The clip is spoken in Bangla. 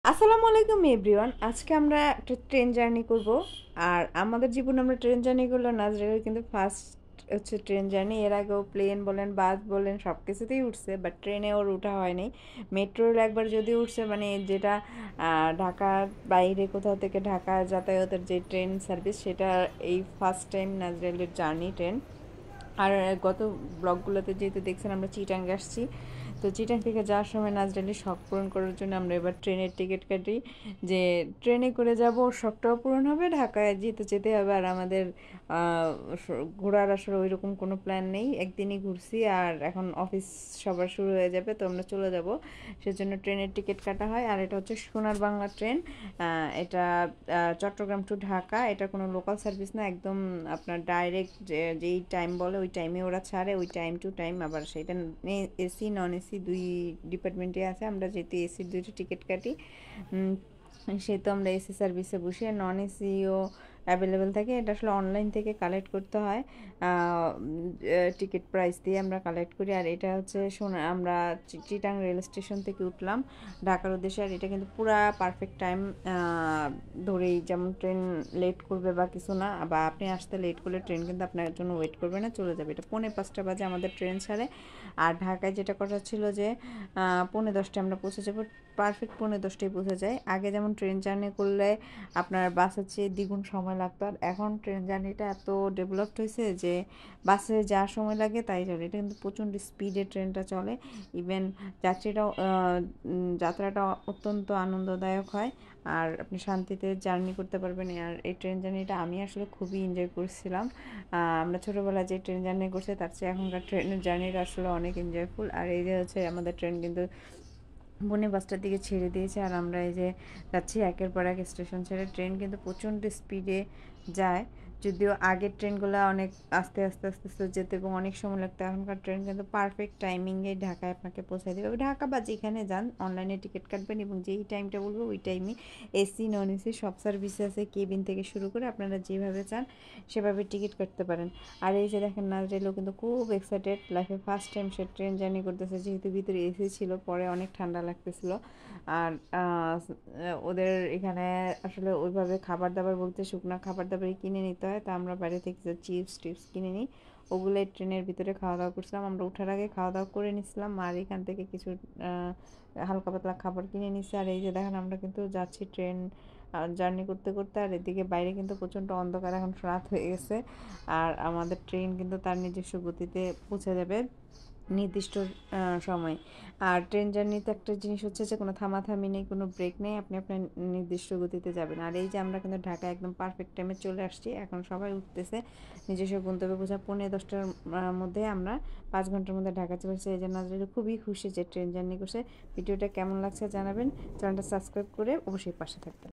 আসসালামু আলাইকুম এভরিওয়ান। আজকে আমরা একটা ট্রেন জার্নি করব। আর আমাদের জীবনে আমরা ট্রেন জার্নি করলে নাজরেলের কিন্তু ফার্স্ট হচ্ছে ট্রেন জার্নি। এর আগেও প্লেন বলেন বাস বলেন সব কিছুতেই উঠছে, বাট ট্রেনে ওর উঠা হয়নি। মেট্রো রেল একবার যদি উঠছে, মানে যেটা ঢাকার বাইরে কোথাও থেকে ঢাকা যাতায়াতের যে ট্রেন সার্ভিস, সেটা এই ফার্স্ট টাইম নাজরেলের জার্নি ট্রেন। আর গত ব্লগগুলোতে যেহেতু দেখছেন আমরা চিটাঙ্গে আসছি, তো চিটাং থেকে যাওয়ার সময় নাজরালির শখ পূরণ করার জন্য আমরা এবার ট্রেনের টিকিট কাটি, যে ট্রেনে করে যাব, শখটাও পূরণ হবে, ঢাকায় যেহেতু যেতে হবে। আর আমাদের ঘোরার আসলে ওই রকম কোনো প্ল্যান নেই, একদিনই ঘুরছি আর এখন অফিস সবার শুরু হয়ে যাবে, তো আমরা চলে যাব, সেজন্য ট্রেনের টিকিট কাটা হয়। আর এটা হচ্ছে সোনার বাংলা ট্রেন। এটা চট্টগ্রাম টু ঢাকা। এটা কোনো লোকাল সার্ভিস না, একদম আপনার ডাইরেক্ট যেই টাইম বলে ওই টাইমে ওরা ছাড়ে, ওই টাইম টু টাইম। আবার সেটা এসি নন এসি দুই ডিপার্টমেন্টে আছে। আমরা যেহেতু এসির দুইটা টিকিট কাটি, সেহেতু আমরা এসি সার্ভিসে বসে, নন এসিও অ্যাভেলেবেল থাকে। এটা আসলে অনলাইন থেকে কালেক্ট করতে হয়, টিকিট প্রাইস দিয়ে আমরা কালেক্ট করি। আর এটা হচ্ছে আমরা চিটাং রেল স্টেশন থেকে উঠলাম ঢাকার উদ্দেশ্যে। আর এটা কিন্তু পুরা পারফেক্ট টাইম ধরেই, যেমন ট্রেন লেট করবে বা কিছু না, বা আপনি আসতে লেট করলে ট্রেন কিন্তু আপনার জন্য ওয়েট করবে না, চলে যাবে। এটা 5:45 বাজে আমাদের ট্রেন ছাড়ে। আর ঢাকায় যেটা কথা ছিল যে 10:45 আমরা পৌঁছে যাবো, পারফেক্ট 10:45 পৌঁছে যায়। আগে যেমন ট্রেন জার্নি করলে আপনার বাসের চেয়ে দ্বিগুণ সময় লাগতো, আর এখন ট্রেন জার্নিটা এত ডেভেলপড হয়েছে যে বাসে যা সময় লাগে তাই চলে। এটা কিন্তু প্রচণ্ড স্পিডে ট্রেনটা চলে। ইভেন যাত্রীরাও যাত্রাটা অত্যন্ত আনন্দদায়ক হয়, আর আপনি শান্তিতে জার্নি করতে পারবেন। আর এই ট্রেন জার্নিটা আমি আসলে খুবই এনজয় করছিলাম। আমরা ছোটোবেলায় যে ট্রেন জার্নি করছি তার চেয়ে এখনকার ট্রেনের জার্নিটা আসলে অনেক এনজয়ফুল। আর এই যে হচ্ছে আমাদের ট্রেন কিন্তু 5:45 দিকে ছেড়ে দিয়েছে, আর আমরা এই যে যাচ্ছি একের পর এক স্টেশন ছেড়ে। ট্রেন কিন্তু প্রচণ্ড স্পিডে যায়, যদিও আগের ট্রেনগুলো অনেক আস্তে আস্তে আস্তে আস্তে যেত এবং অনেক সময় লাগতো। এখনকার ট্রেন কিন্তু পারফেক্ট টাইমিংয়ে ঢাকায় আপনাকে পৌঁছায় দেবে। ঢাকা বা যেখানে যান অনলাইনে টিকিট কাটবেন এবং যেই টাইমটা বলবো ওই টাইমে এসি নন এসি সব সার্ভিস আছে, কেবিন থেকে শুরু করে আপনারা যেভাবে চান সেভাবে টিকিট কাটতে পারেন। আর এই যে দেখেন নাজরেলও কিন্তু খুব এক্সাইটেড, লাইফে ফার্স্ট টাইম সে ট্রেন জার্নি করতেছে, যেহেতু ভিতরে এসি ছিল, পরে অনেক ঠান্ডা লাগতেছিল। আর ওদের এখানে আসলে ওইভাবে খাবার দাবার বলতে শুকনা খাবার দাবারই কিনে নিতে হয়, তা আমরা বাইরে থেকে চিপস টিপস কিনে নিই, ওগুলো ট্রেনের ভিতরে খাওয়া দাওয়া করছিলাম। আমরা ওঠার আগে খাওয়া দাওয়া করে নিছিলাম, আর এখান থেকে কিছু হালকা পাতলা খাবার কিনে নিছি। আর এই যে দেখেন আমরা কিন্তু যাচ্ছি ট্রেন জার্নি করতে করতে, আর এদিকে বাইরে কিন্তু প্রচণ্ড অন্ধকার, এখন রাত হয়ে গেছে। আর আমাদের ট্রেন কিন্তু তার নিজস্ব গতিতে পৌঁছে যাবে নির্দিষ্ট সময়। আর ট্রেন জার্নিতে একটা জিনিস হচ্ছে যে কোনো থামাথামি নেই, কোনো ব্রেক নেই, আপনি আপনার নির্দিষ্ট গতিতে যাবেন। আর এই যে আমরা কিন্তু ঢাকা একদম পারফেক্ট টাইমে চলে আসছি, এখন সবাই উঠতেছে নিজস্ব গন্তব্যে পৌঁছা। 10:45 মধ্যে আমরা 5 ঘন্টার মধ্যে ঢাকা চলে এসেছি। এই জন্য আসলে খুবই খুশি যে ট্রেন জার্নি করছে। ভিডিওটা কেমন লাগছে জানাবেন, চ্যানেলটা সাবস্ক্রাইব করে অবশ্যই পাশে থাকবেন।